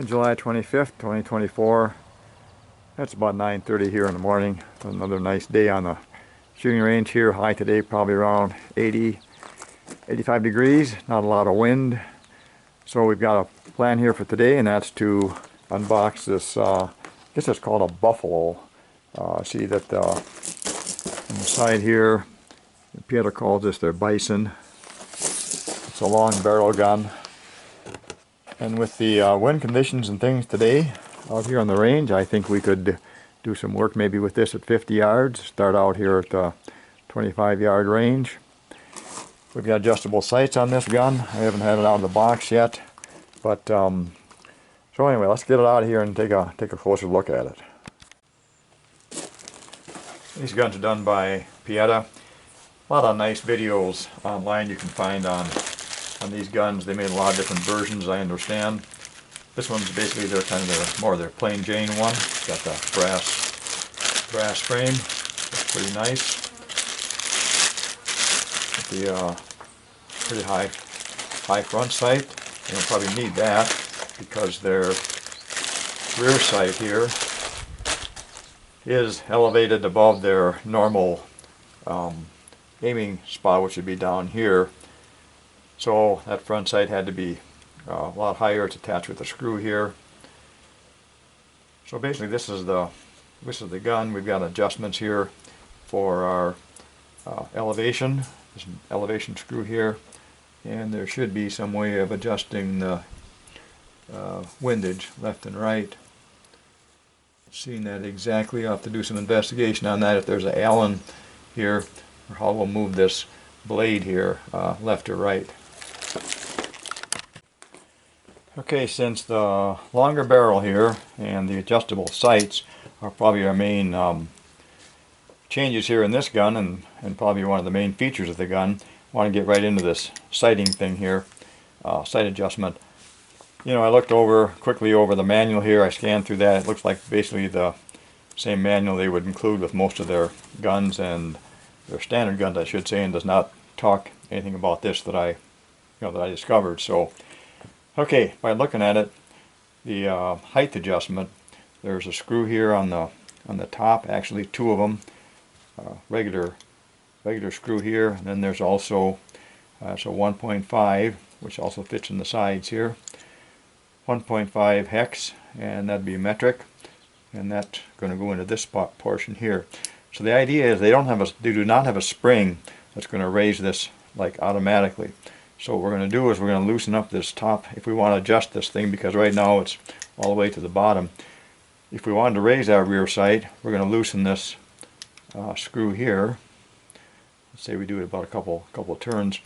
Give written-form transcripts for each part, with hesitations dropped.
July 25th, 2024. It's about 9:30 here in the morning. Another nice day on the shooting range here. High today probably around 80, 85 degrees. Not a lot of wind. So we've got a plan here for today, and that's to unbox this, I guess it's called a buffalo. See that on the side here, Pietta calls this their bison. It's a long barrel gun. And with the wind conditions and things today out here on the range, I think we could do some work maybe with this at 50 yards. Start out here at the 25-yard range. We've got adjustable sights on this gun. I haven't had it out of the box yet. But so anyway, let's get it out of here and take a closer look at it. These guns are done by Pietta. A lot of nice videos online you can find on these guns. They made a lot of different versions, I understand. This one's basically more their plain Jane one. It's got the brass frame. Looks pretty nice. With the pretty high front sight. You'll probably need that because their rear sight here is elevated above their normal aiming spot, which would be down here. So that front sight had to be a lot higher. It's attached with a screw here. So basically this is the gun. We've got adjustments here for our elevation. There's an elevation screw here, and there should be some way of adjusting the windage left and right. Seeing that exactly, I'll have to do some investigation on that, if there's an Allen here, or how we'll move this blade here left or right. Okay, since the longer barrel here and the adjustable sights are probably our main changes here in this gun, and probably one of the main features of the gun, I want to get right into this sighting thing here, sight adjustment. You know, I looked quickly over the manual here. I scanned through that. It looks like basically the same manual they would include with most of their guns, and their standard guns, I should say, and does not talk anything about this that I discovered. So, okay, by looking at it, the height adjustment, there's a screw here on the top. Actually, two of them, regular screw here, and then there's also so 1.5, which also fits in the sides here. 1.5 hex, and that'd be metric, and that's going to go into this portion here. So the idea is they do not have a spring that's going to raise this like automatically. So what we're going to do is we're going to loosen up this top if we want to adjust this thing, because right now it's all the way to the bottom. If we wanted to raise our rear sight, we're going to loosen this screw here. Let's say we do it about a couple of turns.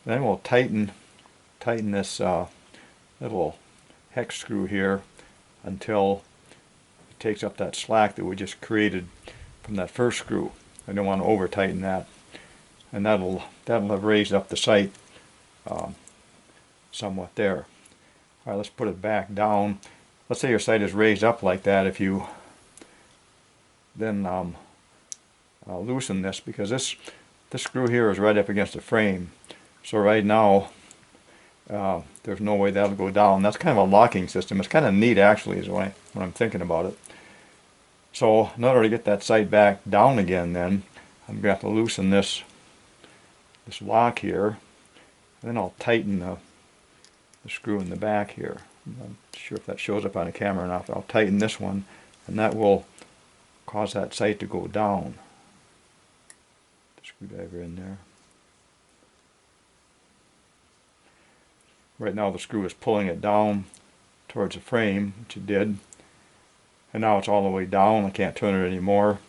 Then we'll tighten this little hex screw here until it takes up that slack that we just created from that first screw. I don't want to over tighten that, and that'll have raised up the sight somewhat there. Alright, let's put it back down. Let's say your sight is raised up like that. If you then loosen this, because this screw here is right up against the frame, so right now there's no way that'll go down. That's kind of a locking system. It's kind of neat, actually, is when I'm thinking about it. So in order to get that sight back down again, then I'm going to have to loosen this lock here, and then I'll tighten the screw in the back here. I'm not sure if that shows up on the camera or not, but I'll tighten this one, and that will cause that sight to go down. The screwdriver in there. Right now the screw is pulling it down towards the frame, which it did, and now it's all the way down. I can't turn it anymore.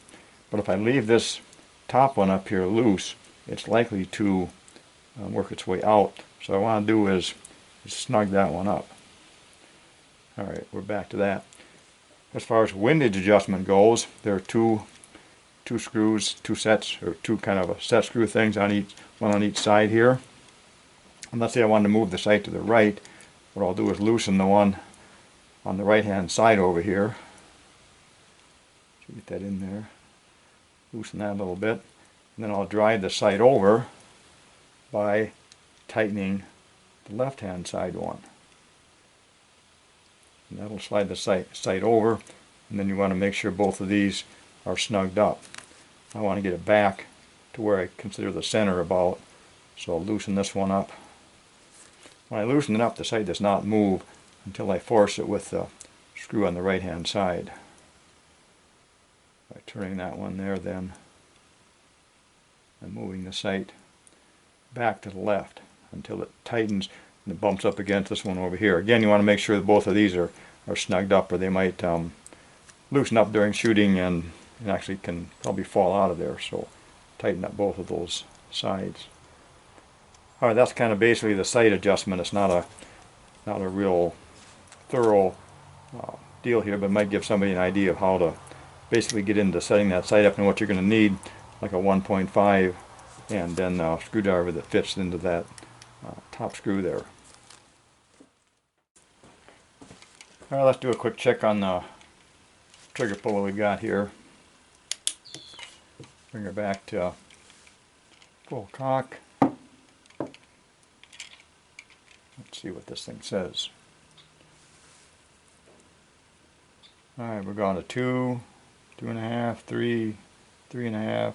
But if I leave this top one up here loose, it's likely to work its way out. So what I want to do is snug that one up. Alright, we're back to that. As far as windage adjustment goes, there are two screws, two sets, or two kind of a set screw things one on each side here. And let's say I wanted to move the sight to the right, what I'll do is loosen the one on the right hand side over here. Get that in there. Loosen that a little bit. And then I'll drive the sight over by tightening the left hand side one. And that'll slide the sight over, and then you want to make sure both of these are snugged up. I want to get it back to where I consider the center about, so I'll loosen this one up. When I loosen it up, the sight does not move until I force it with the screw on the right hand side. By turning that one there, then I'm moving the sight back to the left until it tightens and it bumps up against this one over here. Again, you want to make sure that both of these are snugged up, or they might loosen up during shooting and actually can probably fall out of there. So tighten up both of those sides. Alright, that's kind of basically the sight adjustment. It's not a real thorough deal here, but it might give somebody an idea of how to basically get into setting that sight up and what you're going to need, like a 1.5 and then a screwdriver that fits into that top screw there. Alright, let's do a quick check on the trigger puller we got here. Bring her back to full cock. Let's see what this thing says. Alright, we're going to 2, 2.5, 3, 3.5,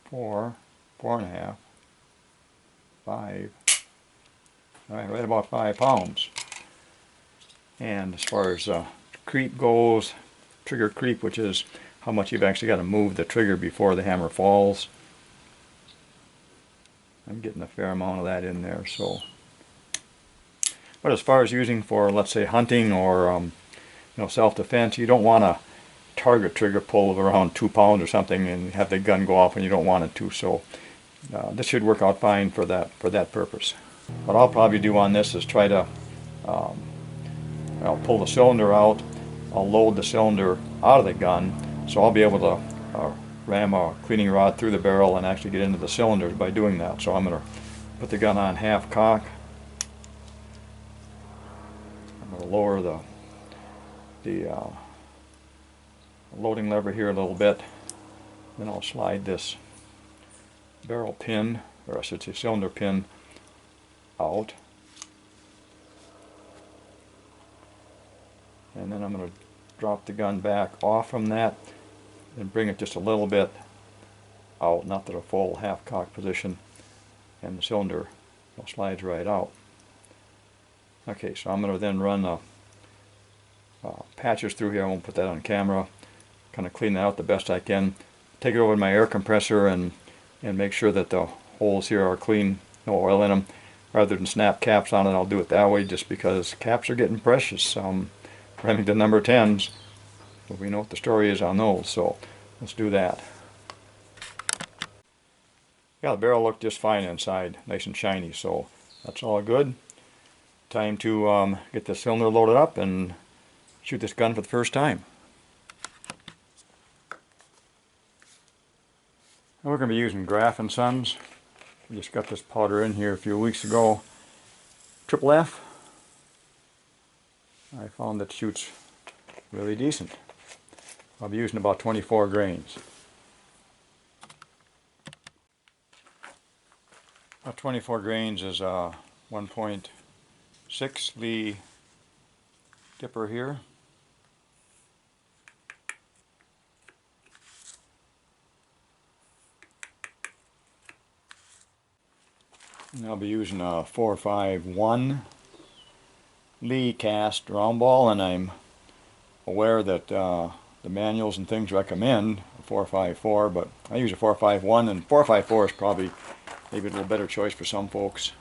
4, 4.5, 5. Alright, right about 5 pounds. And as far as creep goes, trigger creep, which is how much you've actually got to move the trigger before the hammer falls, I'm getting a fair amount of that in there. So, but as far as using for, let's say, hunting or self-defense, you don't want to target trigger pull of around 2 pounds or something and have the gun go off when you don't want it to. So this should work out fine for that purpose. What I'll probably do on this is try to I'll pull the cylinder out. I'll load the cylinder out of the gun, so I'll be able to ram a cleaning rod through the barrel and actually get into the cylinders by doing that. So I'm going to put the gun on half cock. I'm going to lower the loading lever here a little bit. Then I'll slide this barrel pin, or I should say cylinder pin, out. And then I'm going to drop the gun back off from that and bring it just a little bit out, not to the full half cock position, and the cylinder slides right out. Okay, so I'm going to then run patches through here. I won't put that on camera. Kind of clean that out the best I can. Take it over to my air compressor and make sure that the holes here are clean, no oil in them. Rather than snap caps on it, I'll do it that way just because caps are getting precious. Remington number 10s, but we know what the story is on those, so let's do that. Yeah, the barrel looked just fine inside, nice and shiny, so that's all good. Time to get the cylinder loaded up and shoot this gun for the first time. We're going to be using Graff & Sons. We just got this powder in here a few weeks ago. Triple F. I found that shoots really decent. I'll be using about 24 grains. About 24 grains is a 1.6 Lee dipper here. And I'll be using a 451 Lee cast round ball, and I'm aware that the manuals and things recommend a 454, but I use a 451, and 454 is probably maybe a little better choice for some folks.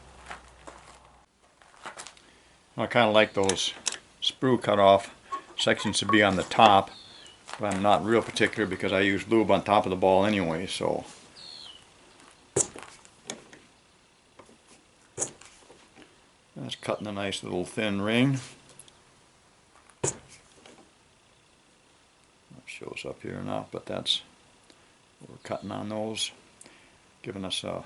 I kind of like those sprue cutoff sections to be on the top, but I'm not real particular because I use lube on top of the ball anyway, so. That's cutting a nice little thin ring. That shows up here or not, but that's what we're cutting on those, giving us a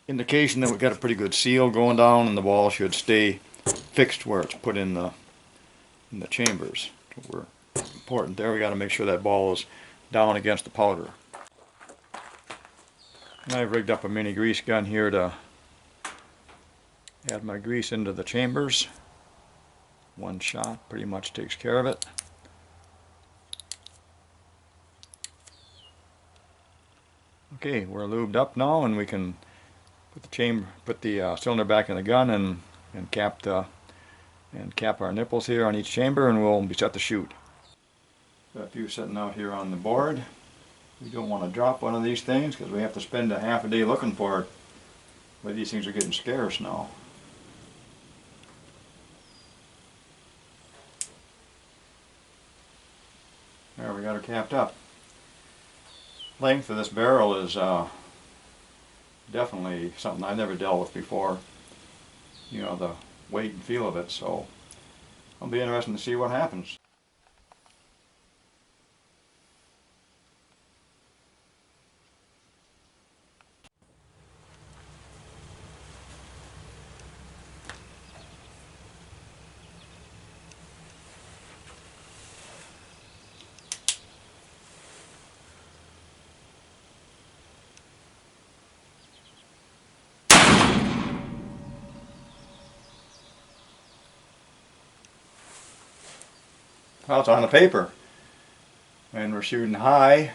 indication that we've got a pretty good seal going down, and the ball should stay fixed where it's put in the chambers. So we're important there. We got to make sure that ball is down against the powder. And I've rigged up a mini grease gun here to add my grease into the chambers. One shot pretty much takes care of it. Okay, we're lubed up now, and we can put the cylinder back in the gun and cap our nipples here on each chamber, and we'll be set to shoot. Got a few sitting out here on the board. We don't want to drop one of these things because we have to spend a half a day looking for it. But these things are getting scarce now. There, we got her capped up. Length of this barrel is definitely something I've never dealt with before. You know, the weight and feel of it, so it'll be interesting to see what happens. Well, it's on the paper, and we're shooting high.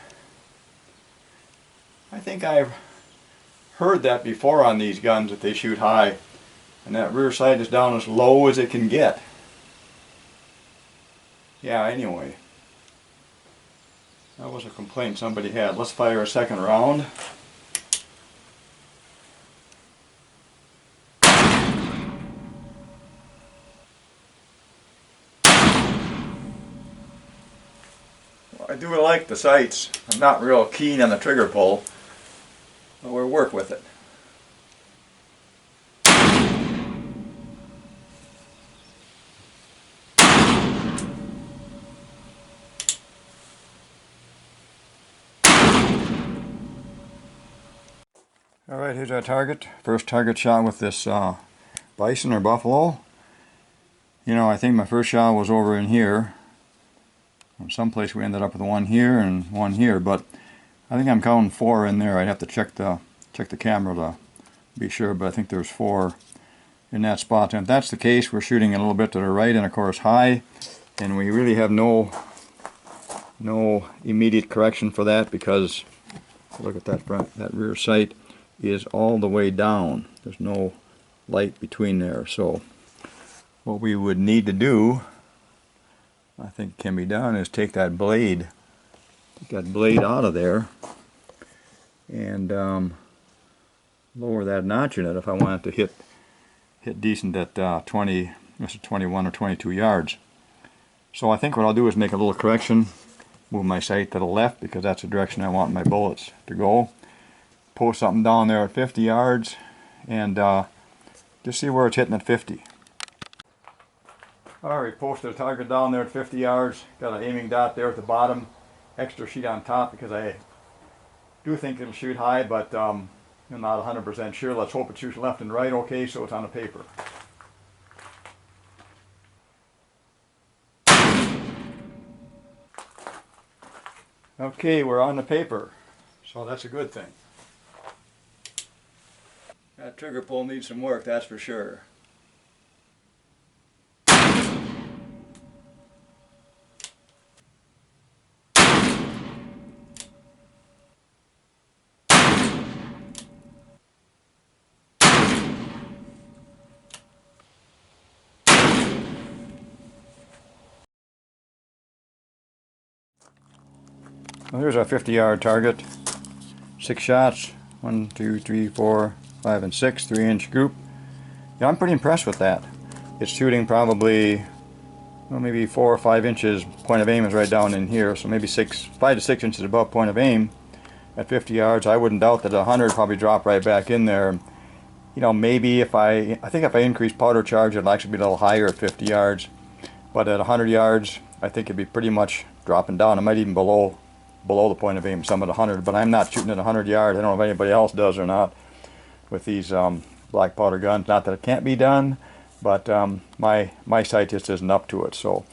I think I've heard that before on these guns, that they shoot high, and that rear sight is down as low as it can get. Yeah, anyway, that was a complaint somebody had. Let's fire a second round. I do like the sights. I'm not real keen on the trigger pull, but we'll work with it. Alright, here's our target. First target shot with this bison or buffalo. You know, I think my first shot was over in here. Someplace we ended up with one here and one here, but I think I'm counting 4 in there. I'd have to check the camera to be sure, but I think there's 4 in that spot. And if that's the case, we're shooting a little bit to the right and of course high, and we really have no immediate correction for that, because look at that rear sight is all the way down. There's no light between there. So what we would need to do, I think can be done, is take that blade out of there and lower that notch in it if I want it to hit decent at 21 or 22 yards. So I think what I'll do is make a little correction, move my sight to the left because that's the direction I want my bullets to go. Post something down there at 50 yards and just see where it's hitting at 50. Alright, posted a target down there at 50 yards. Got an aiming dot there at the bottom. Extra sheet on top because I do think it'll shoot high, but I'm not 100% sure. Let's hope it shoots left and right okay, so it's on the paper. Okay, we're on the paper, so that's a good thing. That trigger pull needs some work, that's for sure. Well, here's our 50-yard target. 6 shots. 1, 2, 3, 4, 5, and 6. 3-inch group. Yeah, I'm pretty impressed with that. It's shooting probably, well, maybe 4 or 5 inches. Point of aim is right down in here, so maybe 5 to 6 inches above point of aim at 50 yards. I wouldn't doubt that 100 probably drop right back in there. You know, maybe if I think if I increase powder charge, it'll actually be a little higher at 50 yards. But at 100 yards, I think it'd be pretty much dropping down. It might even below the point of aim, some at 100, but I'm not shooting at 100 yards. I don't know if anybody else does or not with these black powder guns. Not that it can't be done, but my sight just isn't up to it. So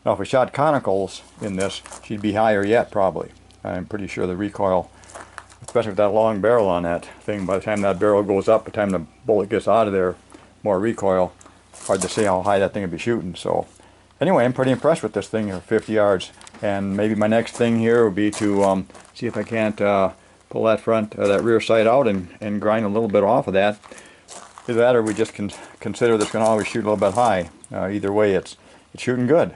now if we shot conicals in this, she'd be higher yet probably. I'm pretty sure the recoil, especially with that long barrel on that thing, by the time that barrel goes up, by the time the bullet gets out of there, more recoil. hard to say how high that thing would be shooting. So anyway, I'm pretty impressed with this thing at 50 yards. And maybe my next thing here would be to see if I can't pull that that rear sight out and grind a little bit off of that. Either that or we just consider this going to always shoot a little bit high. Either way, it's shooting good.